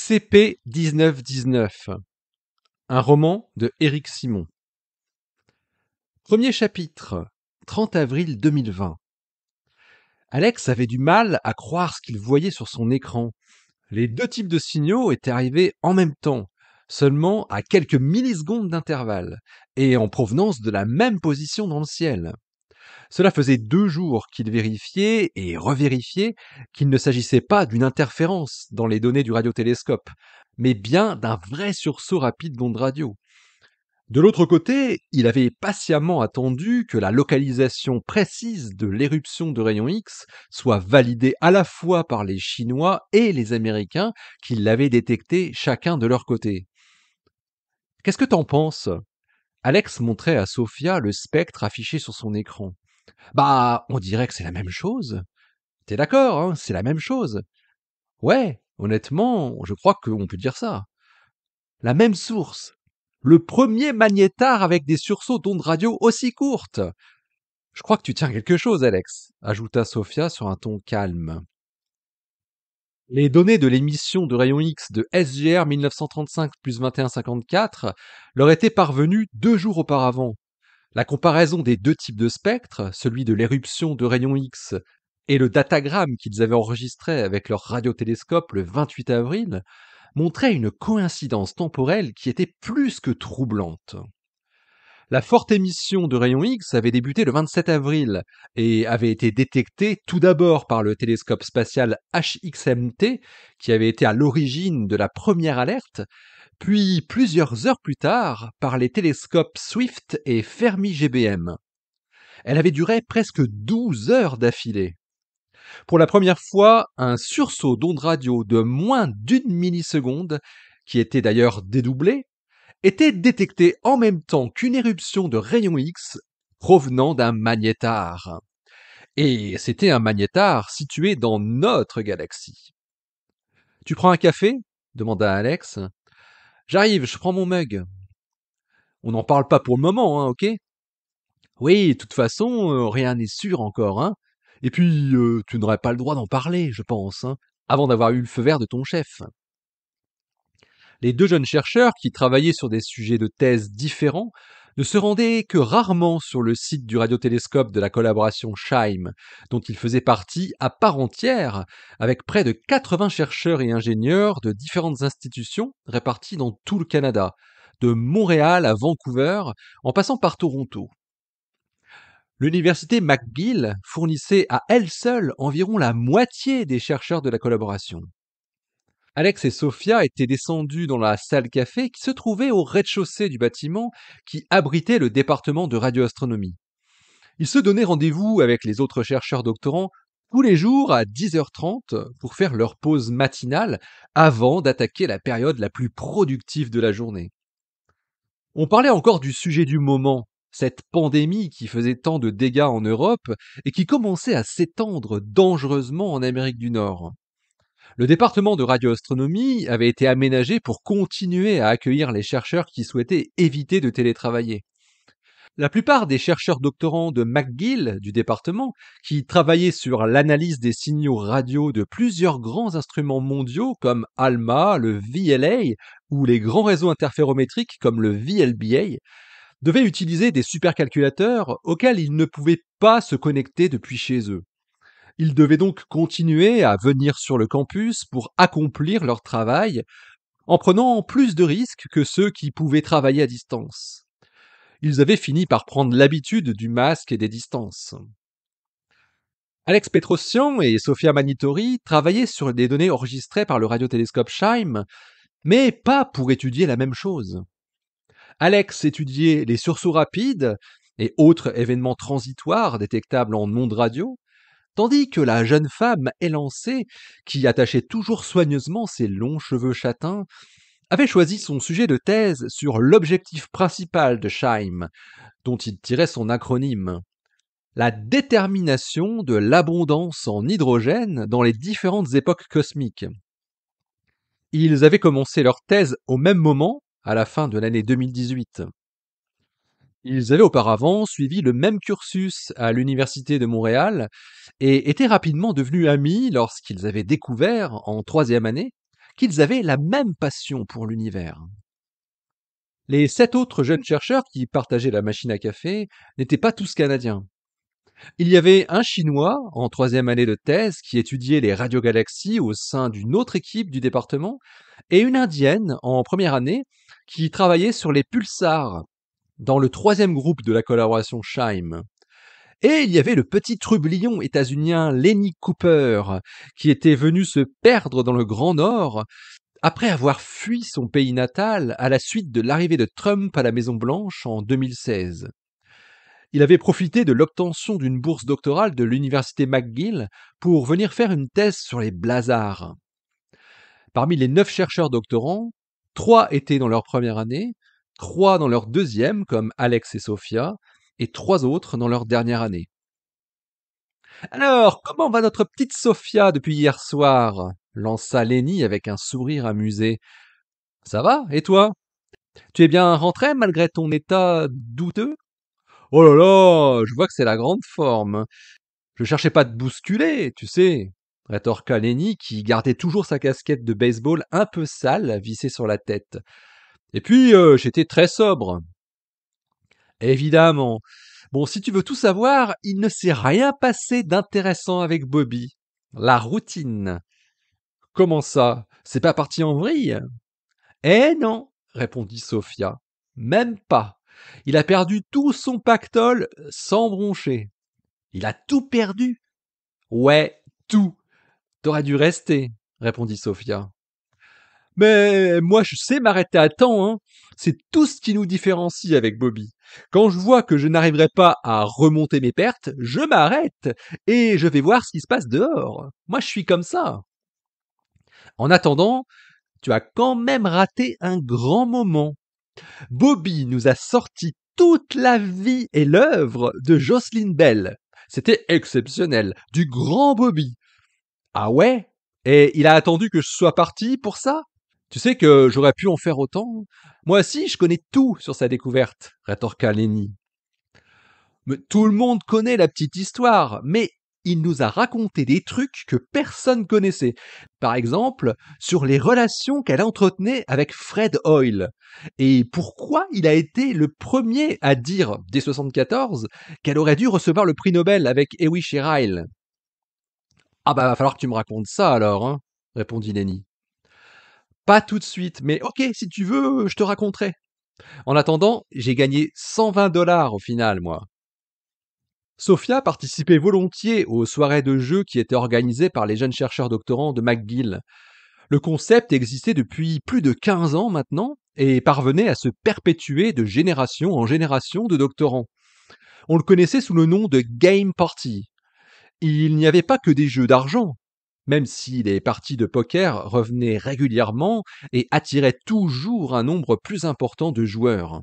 CP1919, un roman de Éric Simon. Premier chapitre, 30 avril 2020. Alex avait du mal à croire ce qu'il voyait sur son écran. Les deux types de signaux étaient arrivés en même temps, seulement à quelques millisecondes d'intervalle, et en provenance de la même position dans le ciel. Cela faisait 2 jours qu'il vérifiait et revérifiait qu'il ne s'agissait pas d'une interférence dans les données du radiotélescope, mais bien d'un vrai sursaut rapide d'ondes radio. De l'autre côté, il avait patiemment attendu que la localisation précise de l'éruption de rayons X soit validée à la fois par les Chinois et les Américains qui l'avaient détectée chacun de leur côté. Qu'est-ce que t'en penses? Alex montrait à Sophia le spectre affiché sur son écran. Bah, on dirait que c'est la même chose. T'es d'accord, hein, c'est la même chose. Ouais, honnêtement, je crois qu'on peut dire ça. La même source. Le premier magnétar avec des sursauts d'ondes radio aussi courtes. Je crois que tu tiens quelque chose, Alex, ajouta Sophia sur un ton calme. Les données de l'émission de rayons X de SGR 1935 plus 2154 leur étaient parvenues 2 jours auparavant. La comparaison des deux types de spectres, celui de l'éruption de rayons X et le datagramme qu'ils avaient enregistré avec leur radiotélescope le 28 avril, montrait une coïncidence temporelle qui était plus que troublante. La forte émission de rayons X avait débuté le 27 avril et avait été détectée tout d'abord par le télescope spatial HXMT, qui avait été à l'origine de la première alerte, puis plusieurs heures plus tard par les télescopes Swift et Fermi GBM. Elle avait duré presque 12 heures d'affilée. Pour la première fois, un sursaut d'ondes radio de moins d'1 milliseconde, qui était d'ailleurs dédoublé, était détecté en même temps qu'une éruption de rayons X provenant d'un magnétar. Et c'était un magnétar situé dans notre galaxie. Tu prends un café? Demanda Alex. J'arrive, je prends mon mug. On n'en parle pas pour le moment, hein, ok? Oui, de toute façon, rien n'est sûr encore, hein. Et puis, tu n'aurais pas le droit d'en parler, je pense, hein, avant d'avoir eu le feu vert de ton chef. Les deux jeunes chercheurs, qui travaillaient sur des sujets de thèse différents, ne se rendaient que rarement sur le site du radiotélescope de la collaboration SHIME, dont ils faisaient partie à part entière, avec près de 80 chercheurs et ingénieurs de différentes institutions répartis dans tout le Canada, de Montréal à Vancouver, en passant par Toronto. L'université McGill fournissait à elle seule environ la moitié des chercheurs de la collaboration. Alex et Sophia étaient descendus dans la salle café qui se trouvait au rez-de-chaussée du bâtiment qui abritait le département de radioastronomie. Ils se donnaient rendez-vous avec les autres chercheurs doctorants tous les jours à 10h30 pour faire leur pause matinale avant d'attaquer la période la plus productive de la journée. On parlait encore du sujet du moment, cette pandémie qui faisait tant de dégâts en Europe et qui commençait à s'étendre dangereusement en Amérique du Nord. Le département de radioastronomie avait été aménagé pour continuer à accueillir les chercheurs qui souhaitaient éviter de télétravailler. La plupart des chercheurs doctorants de McGill du département, qui travaillaient sur l'analyse des signaux radio de plusieurs grands instruments mondiaux comme ALMA, le VLA ou les grands réseaux interférométriques comme le VLBA, devaient utiliser des supercalculateurs auxquels ils ne pouvaient pas se connecter depuis chez eux. Ils devaient donc continuer à venir sur le campus pour accomplir leur travail en prenant plus de risques que ceux qui pouvaient travailler à distance. Ils avaient fini par prendre l'habitude du masque et des distances. Alex Petrosian et Sofia Manitori travaillaient sur des données enregistrées par le radiotélescope SHIME, mais pas pour étudier la même chose. Alex étudiait les sursauts rapides et autres événements transitoires détectables en ondes radio, tandis que la jeune femme élancée, qui attachait toujours soigneusement ses longs cheveux châtains, avait choisi son sujet de thèse sur l'objectif principal de SHIME, dont il tirait son acronyme. La détermination de l'abondance en hydrogène dans les différentes époques cosmiques. Ils avaient commencé leur thèse au même moment, à la fin de l'année 2018. Ils avaient auparavant suivi le même cursus à l'Université de Montréal et étaient rapidement devenus amis lorsqu'ils avaient découvert, en 3e année, qu'ils avaient la même passion pour l'univers. Les 7 autres jeunes chercheurs qui partageaient la machine à café n'étaient pas tous canadiens. Il y avait un Chinois en 3e année de thèse qui étudiait les radiogalaxies au sein d'une autre équipe du département, et une Indienne en première année qui travaillait sur les pulsars dans le 3e groupe de la collaboration SHIME. Et il y avait le petit trublion états-unien Lenny Cooper qui était venu se perdre dans le Grand Nord après avoir fui son pays natal à la suite de l'arrivée de Trump à la Maison-Blanche en 2016. Il avait profité de l'obtention d'une bourse doctorale de l'université McGill pour venir faire une thèse sur les blazars. Parmi les 9 chercheurs doctorants, 3 étaient dans leur première année, 3 dans leur deuxième, comme Alex et Sophia, et 3 autres dans leur dernière année. Alors, comment va notre petite Sophia depuis hier soir lança Lenny avec un sourire amusé. Ça va, et toi? Tu es bien rentré malgré ton état douteux? Oh là là, je vois que c'est la grande forme. Je cherchais pas à te bousculer, tu sais, rétorqua Lenny qui gardait toujours sa casquette de baseball un peu sale vissée sur la tête. Et puis, j'étais très sobre. Évidemment. Bon, si tu veux tout savoir, il ne s'est rien passé d'intéressant avec Bobby. La routine. Comment ça? C'est pas parti en vrille? Eh non, répondit Sophia. Même pas. Il a perdu tout son pactole sans broncher. Il a tout perdu? Ouais, tout. T'aurais dû rester, répondit Sophia. Mais moi, je sais m'arrêter à temps, hein. C'est tout ce qui nous différencie avec Bobby. Quand je vois que je n'arriverai pas à remonter mes pertes, je m'arrête et je vais voir ce qui se passe dehors. Moi, je suis comme ça. En attendant, tu as quand même raté un grand moment. Bobby nous a sorti toute la vie et l'œuvre de Jocelyn Bell. C'était exceptionnel, du grand Bobby. Ah ouais? Et il a attendu que je sois parti pour ça? Tu sais que j'aurais pu en faire autant. Moi aussi, je connais tout sur sa découverte, rétorqua Lenny. Mais tout le monde connaît la petite histoire, mais il nous a raconté des trucs que personne connaissait. Par exemple, sur les relations qu'elle entretenait avec Fred Hoyle. Et pourquoi il a été le premier à dire, dès 74, qu'elle aurait dû recevoir le prix Nobel avec Ewish et Ryle. Ah bah va falloir que tu me racontes ça alors, hein, répondit Lenny. Pas tout de suite, mais ok, si tu veux, je te raconterai. En attendant, j'ai gagné 120 dollars au final, moi. Sophia participait volontiers aux soirées de jeux qui étaient organisées par les jeunes chercheurs doctorants de McGill. Le concept existait depuis plus de 15 ans maintenant et parvenait à se perpétuer de génération en génération de doctorants. On le connaissait sous le nom de Game Party. Il n'y avait pas que des jeux d'argent, même si les parties de poker revenaient régulièrement et attiraient toujours un nombre plus important de joueurs.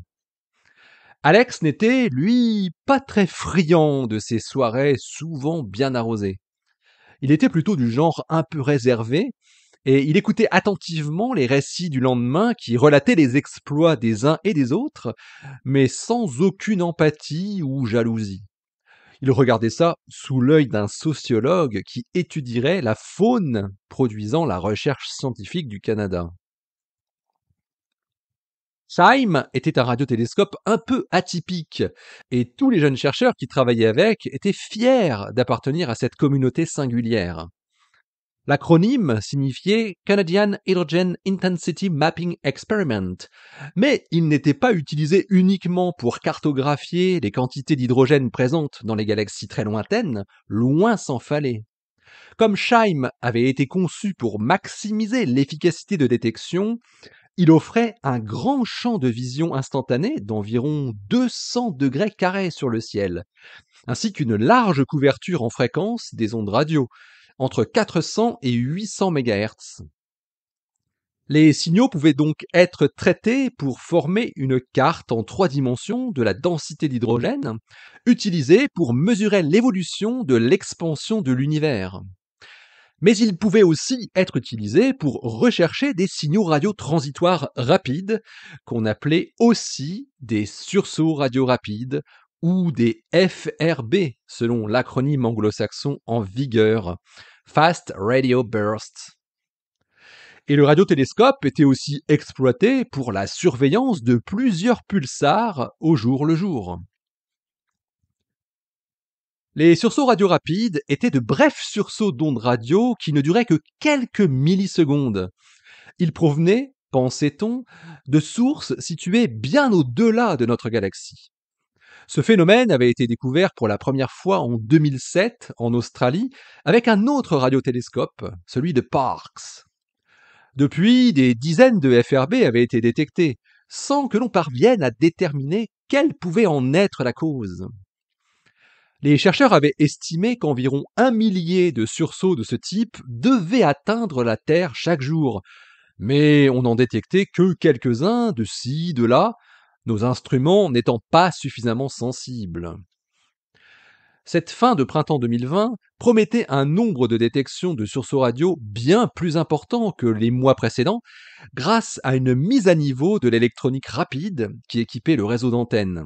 Alex n'était, lui, pas très friand de ces soirées souvent bien arrosées. Il était plutôt du genre un peu réservé, et il écoutait attentivement les récits du lendemain qui relataient les exploits des uns et des autres, mais sans aucune empathie ou jalousie. Il regardait ça sous l'œil d'un sociologue qui étudierait la faune produisant la recherche scientifique du Canada. Scheim était un radiotélescope un peu atypique, et tous les jeunes chercheurs qui travaillaient avec étaient fiers d'appartenir à cette communauté singulière. L'acronyme signifiait Canadian Hydrogen Intensity Mapping Experiment, mais il n'était pas utilisé uniquement pour cartographier les quantités d'hydrogène présentes dans les galaxies très lointaines, loin s'en fallait. Comme Scheim avait été conçu pour maximiser l'efficacité de détection, il offrait un grand champ de vision instantané d'environ 200 degrés carrés sur le ciel, ainsi qu'une large couverture en fréquence des ondes radio, entre 400 et 800 MHz. Les signaux pouvaient donc être traités pour former une carte en 3 dimensions de la densité d'hydrogène, utilisée pour mesurer l'évolution de l'expansion de l'univers. Mais ils pouvaient aussi être utilisés pour rechercher des signaux radio transitoires rapides, qu'on appelait aussi des sursauts radio rapides, ou des FRB, selon l'acronyme anglo-saxon en vigueur, Fast Radio Bursts. Et le radiotélescope était aussi exploité pour la surveillance de plusieurs pulsars au jour le jour. Les sursauts radio rapides étaient de brefs sursauts d'ondes radio qui ne duraient que quelques millisecondes. Ils provenaient, pensait-on, de sources situées bien au-delà de notre galaxie. Ce phénomène avait été découvert pour la première fois en 2007 en Australie avec un autre radiotélescope, celui de Parkes. Depuis, des dizaines de FRB avaient été détectés, sans que l'on parvienne à déterminer quelle pouvait en être la cause. Les chercheurs avaient estimé qu'environ 1 millier de sursauts de ce type devaient atteindre la Terre chaque jour, mais on n'en détectait que quelques-uns de ci, de là, nos instruments n'étant pas suffisamment sensibles. Cette fin de printemps 2020 promettait un nombre de détections de sursauts radio bien plus important que les mois précédents, grâce à une mise à niveau de l'électronique rapide qui équipait le réseau d'antennes.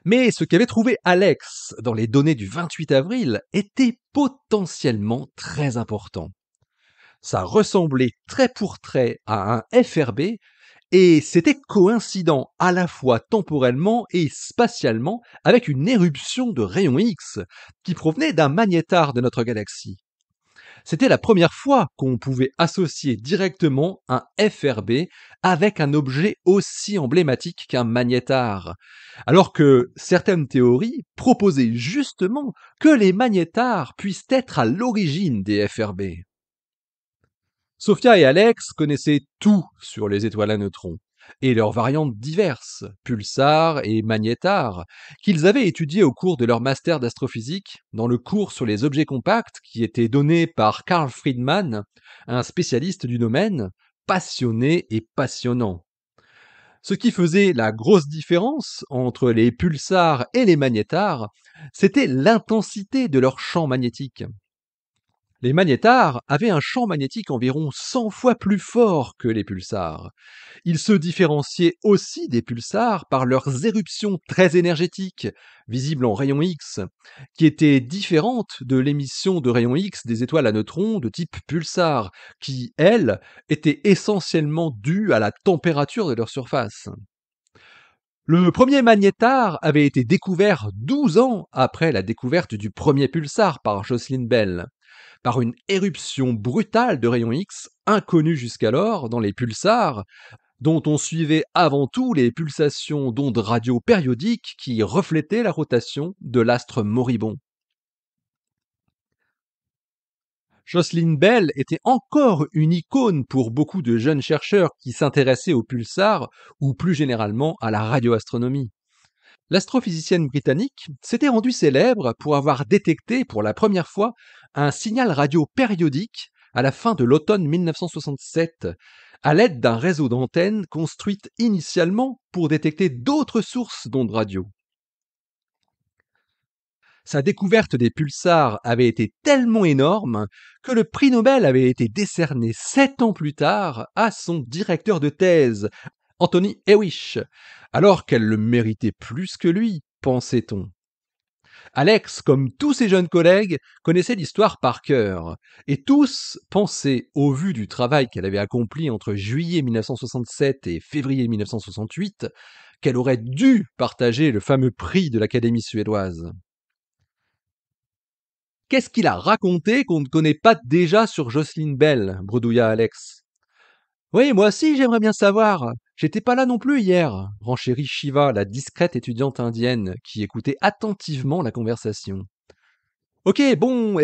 Mais ce qu'avait trouvé Alex dans les données du 28 avril était potentiellement très important. Ça ressemblait trait pour trait à un FRB et c'était coïncident à la fois temporellement et spatialement avec une éruption de rayons X qui provenait d'un magnétar de notre galaxie. C'était la première fois qu'on pouvait associer directement un FRB avec un objet aussi emblématique qu'un magnétar, alors que certaines théories proposaient justement que les magnétars puissent être à l'origine des FRB. Sophia et Alex connaissaient tout sur les étoiles à neutrons et leurs variantes diverses, pulsars et magnétars, qu'ils avaient étudiées au cours de leur master d'astrophysique dans le cours sur les objets compacts qui était donné par Carl Friedman, un spécialiste du domaine, passionné et passionnant. Ce qui faisait la grosse différence entre les pulsars et les magnétars, c'était l'intensité de leur champ magnétique. Les magnétars avaient un champ magnétique environ 100 fois plus fort que les pulsars. Ils se différenciaient aussi des pulsars par leurs éruptions très énergétiques, visibles en rayons X, qui étaient différentes de l'émission de rayons X des étoiles à neutrons de type pulsar, qui, elles, étaient essentiellement dues à la température de leur surface. Le premier magnétar avait été découvert 12 ans après la découverte du premier pulsar par Jocelyn Bell, par une éruption brutale de rayons X inconnue jusqu'alors dans les pulsars, dont on suivait avant tout les pulsations d'ondes radio périodiques qui reflétaient la rotation de l'astre moribond. Jocelyn Bell était encore une icône pour beaucoup de jeunes chercheurs qui s'intéressaient aux pulsars ou plus généralement à la radioastronomie. L'astrophysicienne britannique s'était rendue célèbre pour avoir détecté pour la première fois un signal radio périodique à la fin de l'automne 1967, à l'aide d'un réseau d'antennes construites initialement pour détecter d'autres sources d'ondes radio. Sa découverte des pulsars avait été tellement énorme que le prix Nobel avait été décerné 7 ans plus tard à son directeur de thèse, Anthony Hewish, alors qu'elle le méritait plus que lui, pensait-on. Alex, comme tous ses jeunes collègues, connaissait l'histoire par cœur, et tous pensaient, au vu du travail qu'elle avait accompli entre juillet 1967 et février 1968, qu'elle aurait dû partager le fameux prix de l'Académie suédoise. Qu'est-ce qu'il a raconté qu'on ne connaît pas déjà sur Jocelyn Bell, bredouilla Alex. Oui, moi aussi j'aimerais bien savoir. J'étais pas là non plus hier, renchérit Shiva, la discrète étudiante indienne, qui écoutait attentivement la conversation. Ok, bon,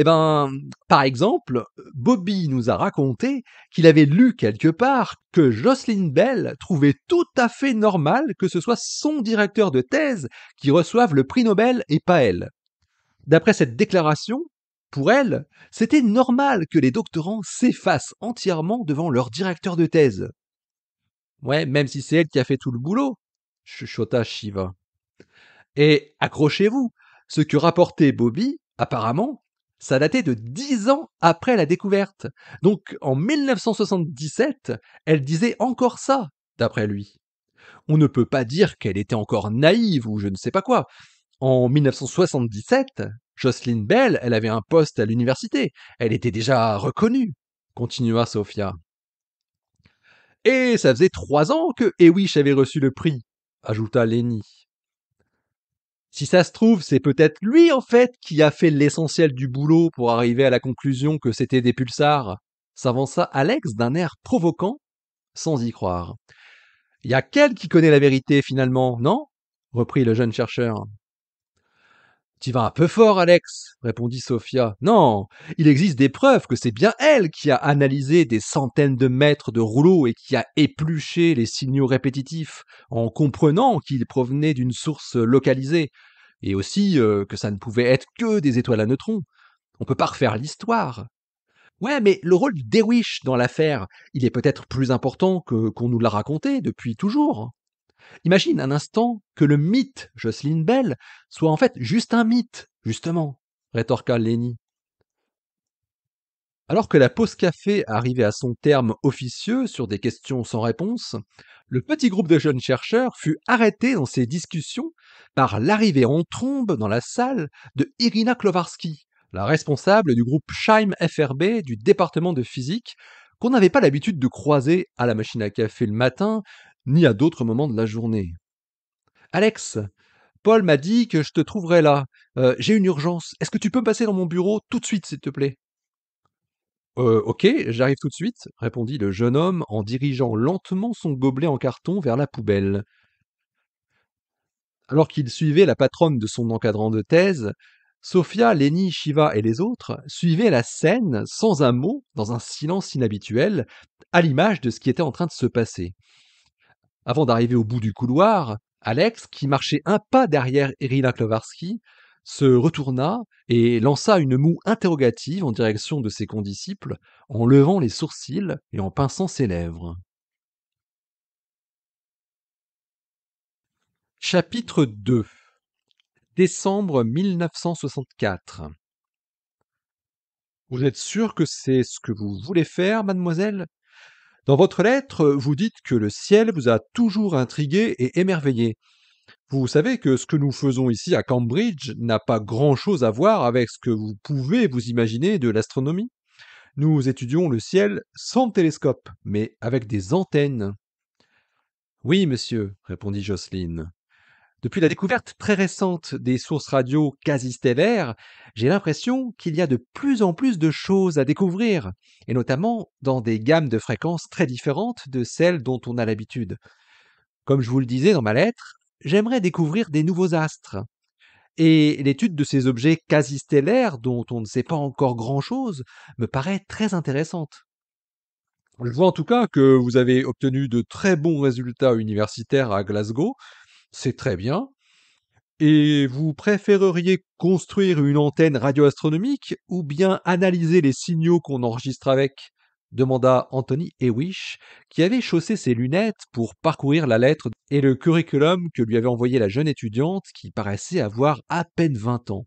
par exemple, Bobby nous a raconté qu'il avait lu quelque part que Jocelyn Bell trouvait tout à fait normal que ce soit son directeur de thèse qui reçoive le prix Nobel et pas elle. D'après cette déclaration, pour elle, c'était normal que les doctorants s'effacent entièrement devant leur directeur de thèse. Ouais, même si c'est elle qui a fait tout le boulot, chuchota Shiva. Et accrochez-vous, ce que rapportait Bobby, apparemment, ça datait de 10 ans après la découverte. Donc en 1977, elle disait encore ça, d'après lui. On ne peut pas dire qu'elle était encore naïve ou je ne sais pas quoi. En 1977, Jocelyn Bell, elle avait un poste à l'université. Elle était déjà reconnue. continua Sophia. Et ça faisait 3 ans que Hewish avait reçu le prix, ajouta Lenny. Si ça se trouve, c'est peut-être lui en fait qui a fait l'essentiel du boulot pour arriver à la conclusion que c'était des pulsars, s'avança Alex d'un air provoquant, sans y croire. Y a qu'elle qui connaît la vérité finalement, non? Reprit le jeune chercheur. Tu vas un peu fort, Alex, répondit Sophia. Non, il existe des preuves que c'est bien elle qui a analysé des centaines de mètres de rouleaux et qui a épluché les signaux répétitifs en comprenant qu'ils provenaient d'une source localisée, et aussi que ça ne pouvait être que des étoiles à neutrons. On peut pas refaire l'histoire. Ouais, mais le rôle d'Ewish dans l'affaire, il est peut-être plus important que qu'on nous l'a raconté depuis toujours. Imagine un instant que le mythe Jocelyn Bell soit en fait juste un mythe, justement, rétorqua Lenny. Alors que la pause café arrivait à son terme officieux sur des questions sans réponse, le petit groupe de jeunes chercheurs fut arrêté dans ses discussions par l'arrivée en trombe dans la salle de Irina Klovarski, la responsable du groupe Scheim FRB du département de physique, qu'on n'avait pas l'habitude de croiser à la machine à café le matin, ni à d'autres moments de la journée. Alex, Paul m'a dit que je te trouverais là. J'ai une urgence. Est-ce que tu peux me passer dans mon bureau tout de suite, s'il te plaît? Ok, j'arrive tout de suite, répondit le jeune homme en dirigeant lentement son gobelet en carton vers la poubelle. Alors qu'il suivait la patronne de son encadrant de thèse, Sophia, Lenny, Shiva et les autres suivaient la scène sans un mot, dans un silence inhabituel, à l'image de ce qui était en train de se passer. Avant d'arriver au bout du couloir, Alex, qui marchait un pas derrière Irina Klovarski, se retourna et lança une moue interrogative en direction de ses condisciples, en levant les sourcils et en pinçant ses lèvres. Chapitre 2. Décembre 1964. Vous êtes sûr que c'est ce que vous voulez faire, mademoiselle? Dans votre lettre, vous dites que le ciel vous a toujours intrigué et émerveillé. Vous savez que ce que nous faisons ici à Cambridge n'a pas grand-chose à voir avec ce que vous pouvez vous imaginer de l'astronomie. Nous étudions le ciel sans télescope, mais avec des antennes. Oui, monsieur, répondit Jocelyne. Depuis la découverte très récente des sources radio quasi-stellaires, j'ai l'impression qu'il y a de plus en plus de choses à découvrir, et notamment dans des gammes de fréquences très différentes de celles dont on a l'habitude. Comme je vous le disais dans ma lettre, j'aimerais découvrir des nouveaux astres. Et l'étude de ces objets quasi-stellaires dont on ne sait pas encore grand-chose me paraît très intéressante. Je vois en tout cas que vous avez obtenu de très bons résultats universitaires à Glasgow, c'est très bien. Et vous préféreriez construire une antenne radioastronomique ou bien analyser les signaux qu'on enregistre avec? Demanda Anthony Hewish, qui avait chaussé ses lunettes pour parcourir la lettre et le curriculum que lui avait envoyé la jeune étudiante qui paraissait avoir à peine 20 ans.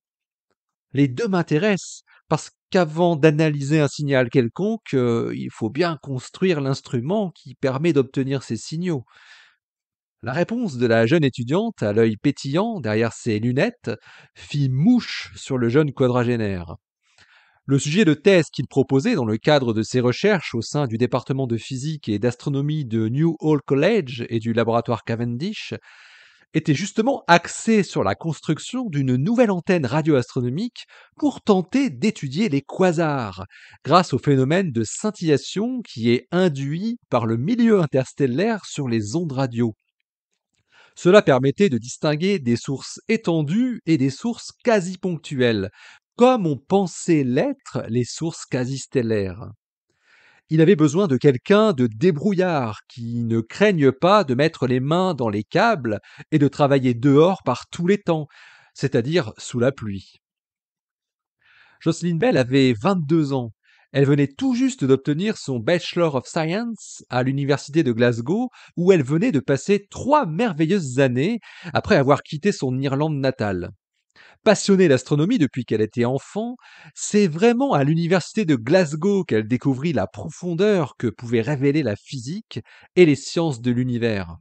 Les deux m'intéressent, parce qu'avant d'analyser un signal quelconque, il faut bien construire l'instrument qui permet d'obtenir ces signaux. La réponse de la jeune étudiante, à l'œil pétillant derrière ses lunettes, fit mouche sur le jeune quadragénaire. Le sujet de thèse qu'il proposait dans le cadre de ses recherches au sein du département de physique et d'astronomie de New Hall College et du laboratoire Cavendish était justement axé sur la construction d'une nouvelle antenne radioastronomique pour tenter d'étudier les quasars, grâce au phénomène de scintillation qui est induit par le milieu interstellaire sur les ondes radio. Cela permettait de distinguer des sources étendues et des sources quasi ponctuelles, comme on pensait l'être les sources quasi-stellaires. Il avait besoin de quelqu'un de débrouillard, qui ne craigne pas de mettre les mains dans les câbles et de travailler dehors par tous les temps, c'est-à-dire sous la pluie. Jocelyn Bell avait 22 ans. Elle venait tout juste d'obtenir son Bachelor of Science à l'université de Glasgow, où elle venait de passer 3 merveilleuses années après avoir quitté son Irlande natale. Passionnée d'astronomie depuis qu'elle était enfant, c'est vraiment à l'université de Glasgow qu'elle découvrit la profondeur que pouvait révéler la physique et les sciences de l'univers.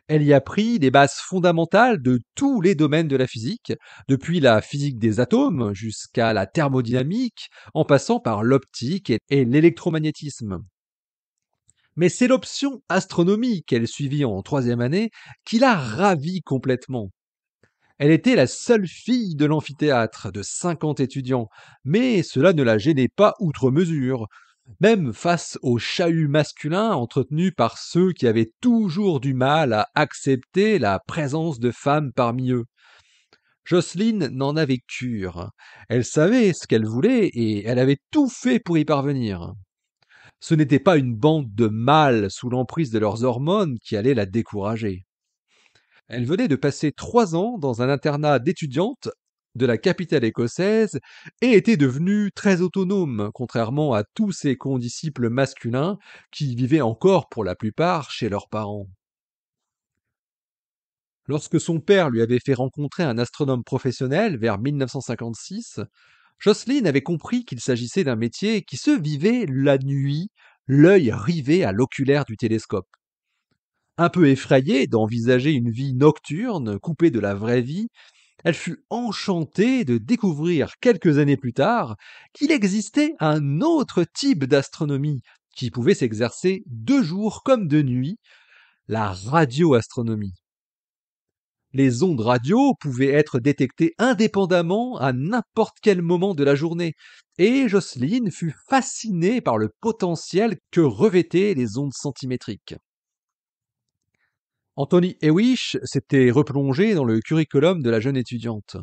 Elle y apprit les bases fondamentales de tous les domaines de la physique, depuis la physique des atomes jusqu'à la thermodynamique, en passant par l'optique et l'électromagnétisme. Mais c'est l'option astronomie qu'elle suivit en troisième année qui l'a ravie complètement. Elle était la seule fille de l'amphithéâtre de 50 étudiants, mais cela ne la gênait pas outre mesure, même face au chahut masculin entretenu par ceux qui avaient toujours du mal à accepter la présence de femmes parmi eux. Jocelyne n'en avait cure. Elle savait ce qu'elle voulait et elle avait tout fait pour y parvenir. Ce n'était pas une bande de mâles sous l'emprise de leurs hormones qui allait la décourager. Elle venait de passer 3 ans dans un internat d'étudiantes de la capitale écossaise et était devenue très autonome, contrairement à tous ses condisciples masculins qui vivaient encore pour la plupart chez leurs parents. Lorsque son père lui avait fait rencontrer un astronome professionnel vers 1956, Jocelyne avait compris qu'il s'agissait d'un métier qui se vivait la nuit, l'œil rivé à l'oculaire du télescope. Un peu effrayée d'envisager une vie nocturne, coupée de la vraie vie, elle fut enchantée de découvrir quelques années plus tard qu'il existait un autre type d'astronomie qui pouvait s'exercer de jour comme de nuit, la radioastronomie. Les ondes radio pouvaient être détectées indépendamment à n'importe quel moment de la journée, et Jocelyne fut fascinée par le potentiel que revêtaient les ondes centimétriques. Anthony Hewish s'était replongé dans le curriculum de la jeune étudiante.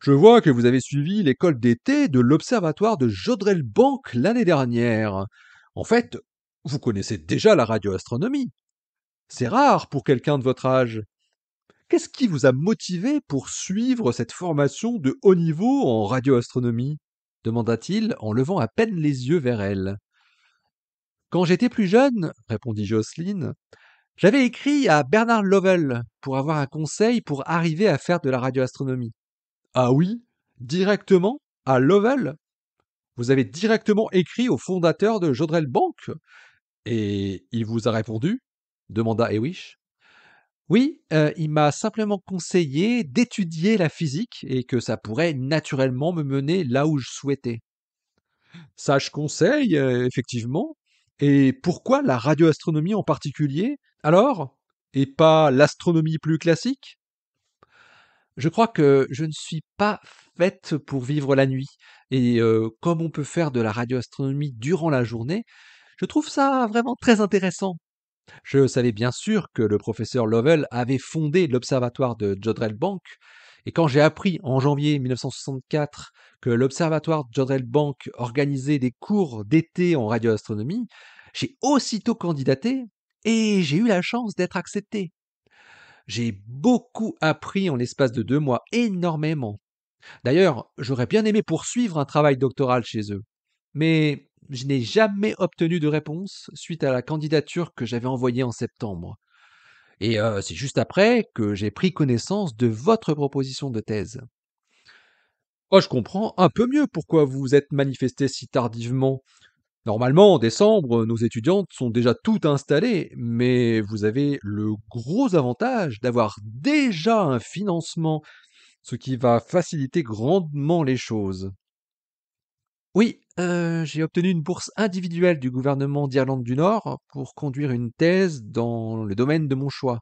Je vois que vous avez suivi l'école d'été de l'observatoire de Jodrell-Bank l'année dernière. En fait, vous connaissez déjà la radioastronomie. C'est rare pour quelqu'un de votre âge. Qu'est-ce qui vous a motivé pour suivre cette formation de haut niveau en radioastronomie demanda-t-il en levant à peine les yeux vers elle. Quand j'étais plus jeune, répondit Jocelyne, j'avais écrit à Bernard Lovell pour avoir un conseil pour arriver à faire de la radioastronomie. Ah oui, directement à Lovell. Vous avez directement écrit au fondateur de Jodrell Bank et il vous a répondu demanda Hewish. Oui, il m'a simplement conseillé d'étudier la physique et que ça pourrait naturellement me mener là où je souhaitais. Sage conseil, effectivement. Et pourquoi la radioastronomie en particulier, alors? Et pas l'astronomie plus classique? Je crois que je ne suis pas faite pour vivre la nuit et comme on peut faire de la radioastronomie durant la journée, je trouve ça vraiment très intéressant. Je savais bien sûr que le professeur Lovell avait fondé l'observatoire de Jodrell Bank, et quand j'ai appris en janvier 1964 que l'observatoire de Jodrell Bank organisait des cours d'été en radioastronomie, j'ai aussitôt candidaté et j'ai eu la chance d'être accepté. J'ai beaucoup appris en l'espace de 2 mois, énormément. D'ailleurs, j'aurais bien aimé poursuivre un travail doctoral chez eux. Mais je n'ai jamais obtenu de réponse suite à la candidature que j'avais envoyée en septembre. Et c'est juste après que j'ai pris connaissance de votre proposition de thèse. Oh, je comprends un peu mieux pourquoi vous vous êtes manifesté si tardivement. Normalement, en décembre, nos étudiantes sont déjà toutes installées, mais vous avez le gros avantage d'avoir déjà un financement, ce qui va faciliter grandement les choses. Oui, j'ai obtenu une bourse individuelle du gouvernement d'Irlande du Nord pour conduire une thèse dans le domaine de mon choix.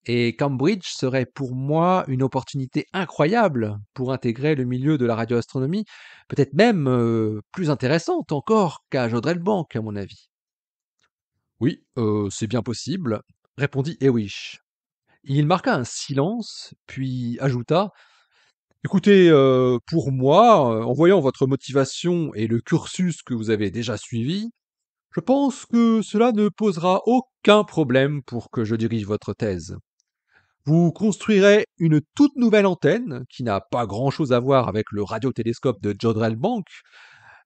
Et Cambridge serait pour moi une opportunité incroyable pour intégrer le milieu de la radioastronomie, peut-être même plus intéressante encore qu'à Jodrell Bank, à mon avis. Oui, c'est bien possible, répondit Hewish. Il marqua un silence, puis ajouta: Écoutez, pour moi, en voyant votre motivation et le cursus que vous avez déjà suivi, je pense que cela ne posera aucun problème pour que je dirige votre thèse. Vous construirez une toute nouvelle antenne qui n'a pas grand-chose à voir avec le radiotélescope de Jodrell Bank,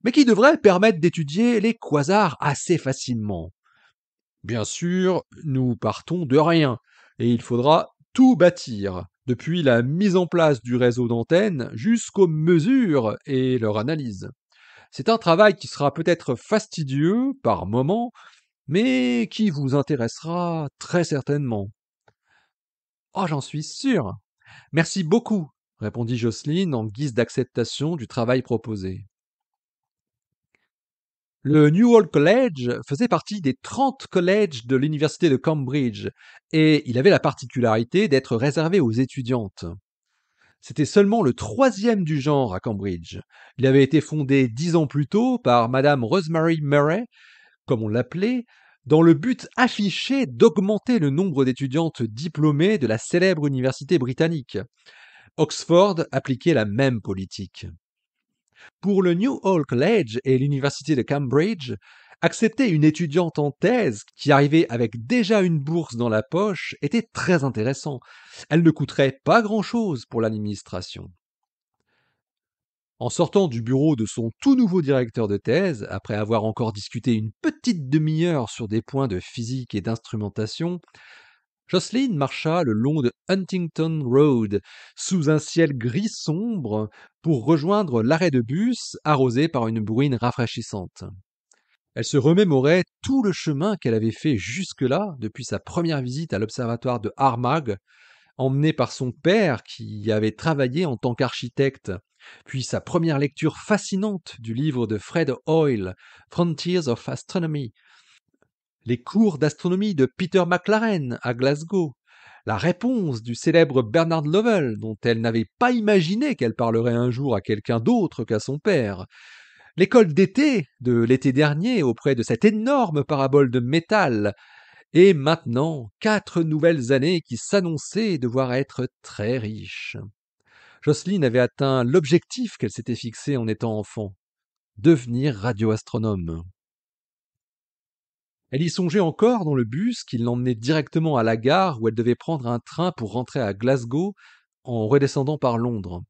mais qui devrait permettre d'étudier les quasars assez facilement. Bien sûr, nous partons de rien, et il faudra tout bâtir, depuis la mise en place du réseau d'antennes jusqu'aux mesures et leur analyse. C'est un travail qui sera peut-être fastidieux par moments, mais qui vous intéressera très certainement. Oh, j'en suis sûr. Merci beaucoup, répondit Jocelyne en guise d'acceptation du travail proposé. Le New Hall College faisait partie des 30 collèges de l'université de Cambridge et il avait la particularité d'être réservé aux étudiantes. C'était seulement le troisième du genre à Cambridge. Il avait été fondé 10 ans plus tôt par Madame Rosemary Murray, comme on l'appelait, dans le but affiché d'augmenter le nombre d'étudiantes diplômées de la célèbre université britannique. Oxford appliquait la même politique. Pour le New Hall College et l'université de Cambridge, accepter une étudiante en thèse qui arrivait avec déjà une bourse dans la poche était très intéressant. Elle ne coûterait pas grand-chose pour l'administration. En sortant du bureau de son tout nouveau directeur de thèse, après avoir encore discuté une petite demi-heure sur des points de physique et d'instrumentation, Jocelyne marcha le long de Huntington Road, sous un ciel gris sombre, pour rejoindre l'arrêt de bus arrosé par une bruine rafraîchissante. Elle se remémorait tout le chemin qu'elle avait fait jusque-là, depuis sa première visite à l'observatoire de Armagh, emmenée par son père qui y avait travaillé en tant qu'architecte, puis sa première lecture fascinante du livre de Fred Hoyle, Frontiers of Astronomy, les cours d'astronomie de Peter Maclaren à Glasgow, la réponse du célèbre Bernard Lovell, dont elle n'avait pas imaginé qu'elle parlerait un jour à quelqu'un d'autre qu'à son père, l'école d'été de l'été dernier auprès de cette énorme parabole de métal, et maintenant 4 nouvelles années qui s'annonçaient devoir être très riches. Jocelyne avait atteint l'objectif qu'elle s'était fixé en étant enfant, devenir radioastronome. Elle y songeait encore dans le bus qui l'emmenait directement à la gare où elle devait prendre un train pour rentrer à Glasgow en redescendant par Londres.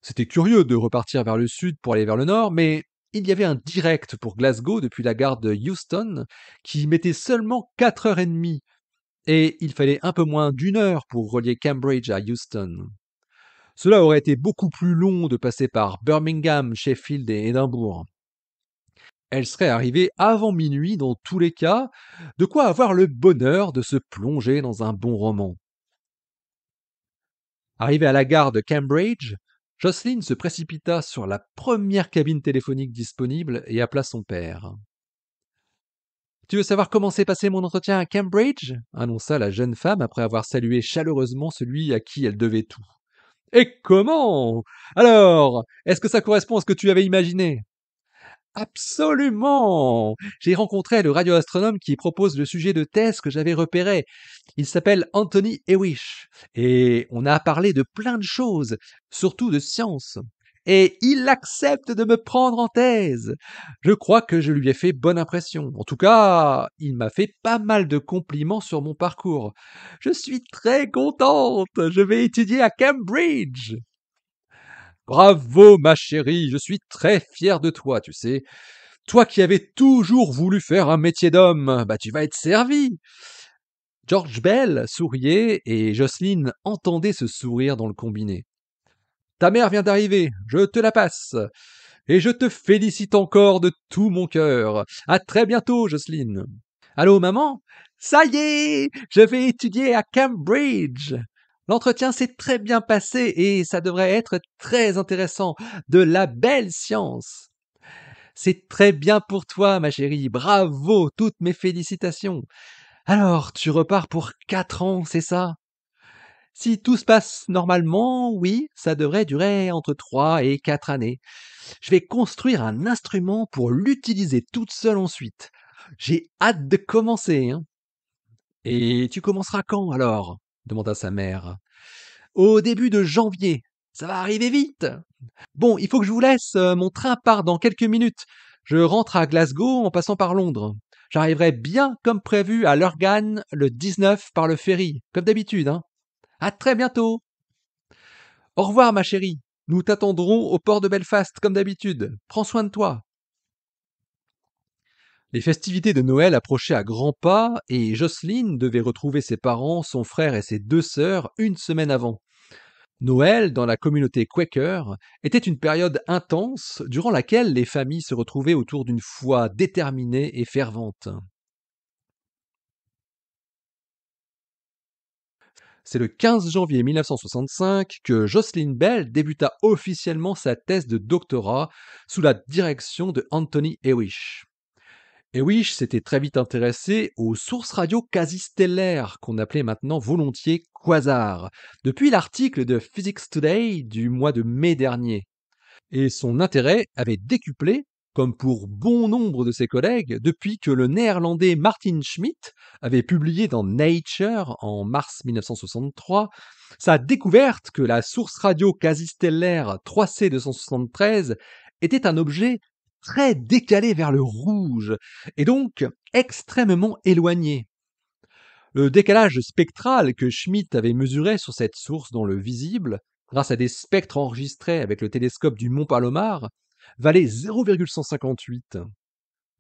C'était curieux de repartir vers le sud pour aller vers le nord, mais il y avait un direct pour Glasgow depuis la gare de Euston qui mettait seulement 4 heures et demie, et il fallait un peu moins d'une heure pour relier Cambridge à Euston. Cela aurait été beaucoup plus long de passer par Birmingham, Sheffield et Édimbourg. Elle serait arrivée avant minuit dans tous les cas, de quoi avoir le bonheur de se plonger dans un bon roman. Arrivée à la gare de Cambridge, Jocelyne se précipita sur la première cabine téléphonique disponible et appela son père. Tu veux savoir comment s'est passé mon entretien à Cambridge annonça la jeune femme après avoir salué chaleureusement celui à qui elle devait tout. Et comment alors, est-ce que ça correspond à ce que tu avais imaginé? Absolument! J'ai rencontré le radioastronome qui propose le sujet de thèse que j'avais repéré. Il s'appelle Anthony Hewish et on a parlé de plein de choses, surtout de science. Et il accepte de me prendre en thèse. Je crois que je lui ai fait bonne impression. En tout cas, il m'a fait pas mal de compliments sur mon parcours. Je suis très contente. Je vais étudier à Cambridge. Bravo, ma chérie, je suis très fier de toi, tu sais. Toi qui avais toujours voulu faire un métier d'homme, bah tu vas être servi. George Bell souriait et Jocelyne entendait ce sourire dans le combiné. Ta mère vient d'arriver, je te la passe. Et je te félicite encore de tout mon cœur. À très bientôt, Jocelyne. Allô, maman? Ça y est, je vais étudier à Cambridge. L'entretien s'est très bien passé et ça devrait être très intéressant. De la belle science. C'est très bien pour toi, ma chérie. Bravo, toutes mes félicitations. Alors, tu repars pour 4 ans, c'est ça? Si tout se passe normalement, oui, ça devrait durer entre 3 et 4 années. Je vais construire un instrument pour l'utiliser toute seule ensuite. J'ai hâte de commencer, hein. Et tu commenceras quand alors? Demanda sa mère. Au début de janvier. Ça va arriver vite. Bon, il faut que je vous laisse, mon train part dans quelques minutes. Je rentre à Glasgow en passant par Londres. J'arriverai bien comme prévu à Lurgan le 19 par le ferry, comme d'habitude, hein. À très bientôt. Au revoir, ma chérie. Nous t'attendrons au port de Belfast, comme d'habitude. Prends soin de toi. Les festivités de Noël approchaient à grands pas et Jocelyne devait retrouver ses parents, son frère et ses 2 sœurs une semaine avant. Noël, dans la communauté Quaker, était une période intense durant laquelle les familles se retrouvaient autour d'une foi déterminée et fervente. C'est le 15 janvier 1965 que Jocelyn Bell débuta officiellement sa thèse de doctorat sous la direction de Anthony Hewish. Hewish s'était très vite intéressé aux sources radio quasi-stellaires qu'on appelait maintenant volontiers quasars, depuis l'article de Physics Today du mois de mai dernier. Et son intérêt avait décuplé, comme pour bon nombre de ses collègues, depuis que le néerlandais Martin Schmidt avait publié dans Nature en mars 1963 sa découverte que la source radio quasi-stellaire 3C273 était un objet très décalé vers le rouge et donc extrêmement éloigné. Le décalage spectral que Schmidt avait mesuré sur cette source dans le visible, grâce à des spectres enregistrés avec le télescope du Mont Palomar, valait 0,158.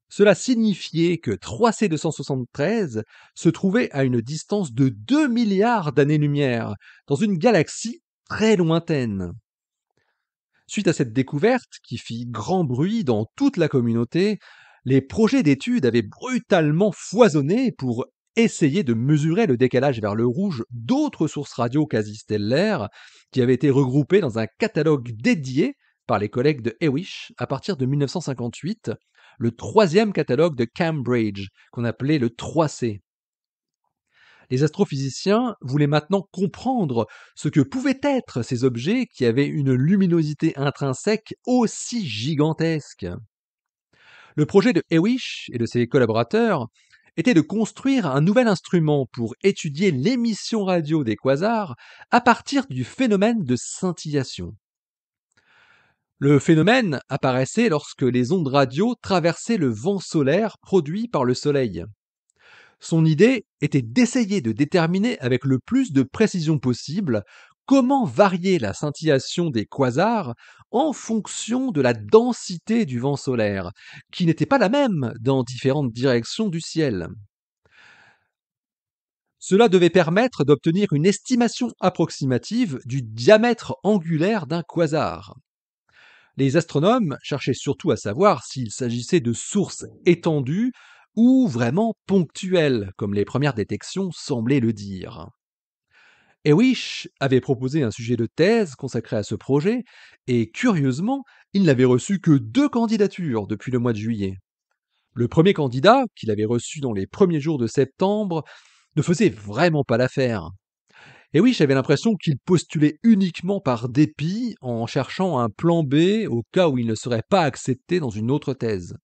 Cela signifiait que 3C273 se trouvait à une distance de 2 milliards d'années-lumière, dans une galaxie très lointaine. Suite à cette découverte, qui fit grand bruit dans toute la communauté, les projets d'études avaient brutalement foisonné pour essayer de mesurer le décalage vers le rouge d'autres sources radio quasi-stellaires qui avaient été regroupées dans un catalogue dédié par les collègues de Hewish à partir de 1958, le troisième catalogue de Cambridge, qu'on appelait le 3C. Les astrophysiciens voulaient maintenant comprendre ce que pouvaient être ces objets qui avaient une luminosité intrinsèque aussi gigantesque. Le projet de Hewish et de ses collaborateurs était de construire un nouvel instrument pour étudier l'émission radio des quasars à partir du phénomène de scintillation. Le phénomène apparaissait lorsque les ondes radio traversaient le vent solaire produit par le Soleil. Son idée était d'essayer de déterminer avec le plus de précision possible comment varier la scintillation des quasars en fonction de la densité du vent solaire, qui n'était pas la même dans différentes directions du ciel. Cela devait permettre d'obtenir une estimation approximative du diamètre angulaire d'un quasar. Les astronomes cherchaient surtout à savoir s'il s'agissait de sources étendues ou vraiment ponctuelles, comme les premières détections semblaient le dire. Hewish avait proposé un sujet de thèse consacré à ce projet, et curieusement, il n'avait reçu que 2 candidatures depuis le mois de juillet. Le premier candidat, qu'il avait reçu dans les premiers jours de septembre, ne faisait vraiment pas l'affaire. Hewish avait l'impression qu'il postulait uniquement par dépit, en cherchant un plan B au cas où il ne serait pas accepté dans une autre thèse.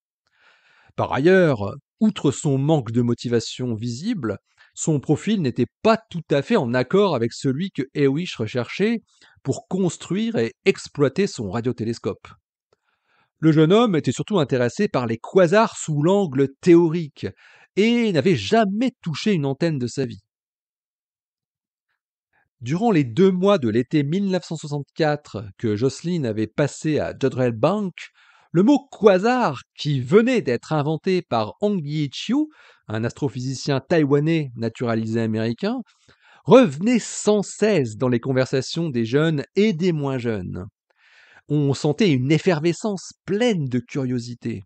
Par ailleurs, outre son manque de motivation visible, son profil n'était pas tout à fait en accord avec celui que Hewish recherchait pour construire et exploiter son radiotélescope. Le jeune homme était surtout intéressé par les quasars sous l'angle théorique et n'avait jamais touché une antenne de sa vie. Durant les 2 mois de l'été 1964 que Jocelyn avait passé à Jodrell Bank, le mot quasar, qui venait d'être inventé par Hong Yi-chiu, un astrophysicien taïwanais naturalisé américain, revenait sans cesse dans les conversations des jeunes et des moins jeunes. On sentait une effervescence pleine de curiosité.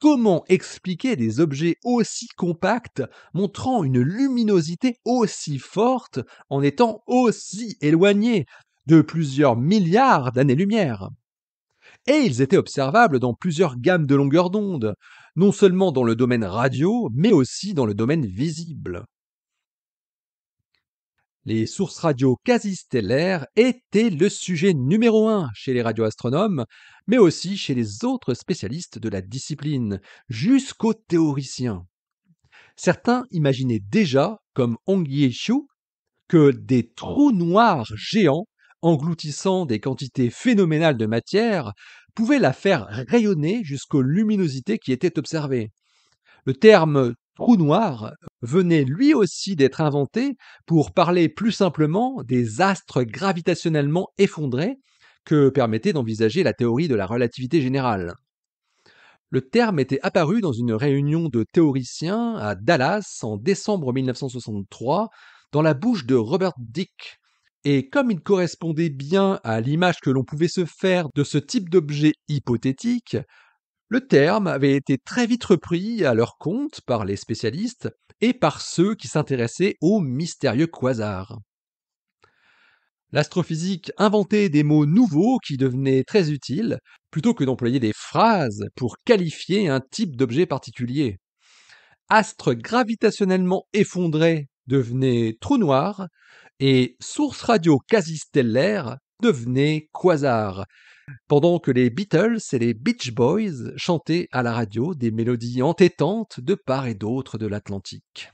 Comment expliquer des objets aussi compacts montrant une luminosité aussi forte en étant aussi éloignés de plusieurs milliards d'années-lumière? Et ils étaient observables dans plusieurs gammes de longueur d'onde, non seulement dans le domaine radio, mais aussi dans le domaine visible. Les sources radio quasi-stellaires étaient le sujet numéro 1 chez les radioastronomes, mais aussi chez les autres spécialistes de la discipline, jusqu'aux théoriciens. Certains imaginaient déjà, comme Hong Ye-chiu, que des trous noirs géants, engloutissant des quantités phénoménales de matière, pouvaient la faire rayonner jusqu'aux luminosités qui étaient observées. Le terme trou noir venait lui aussi d'être inventé pour parler plus simplement des astres gravitationnellement effondrés que permettait d'envisager la théorie de la relativité générale. Le terme était apparu dans une réunion de théoriciens à Dallas en décembre 1963 dans la bouche de Robert Dicke. Et comme il correspondait bien à l'image que l'on pouvait se faire de ce type d'objet hypothétique, le terme avait été très vite repris à leur compte par les spécialistes et par ceux qui s'intéressaient aux mystérieux quasars. L'astrophysique inventait des mots nouveaux qui devenaient très utiles, plutôt que d'employer des phrases pour qualifier un type d'objet particulier. Astre gravitationnellement effondré devenait trou noir, et source radio quasi-stellaire devenait quasar, pendant que les Beatles et les Beach Boys chantaient à la radio des mélodies entêtantes de part et d'autre de l'Atlantique.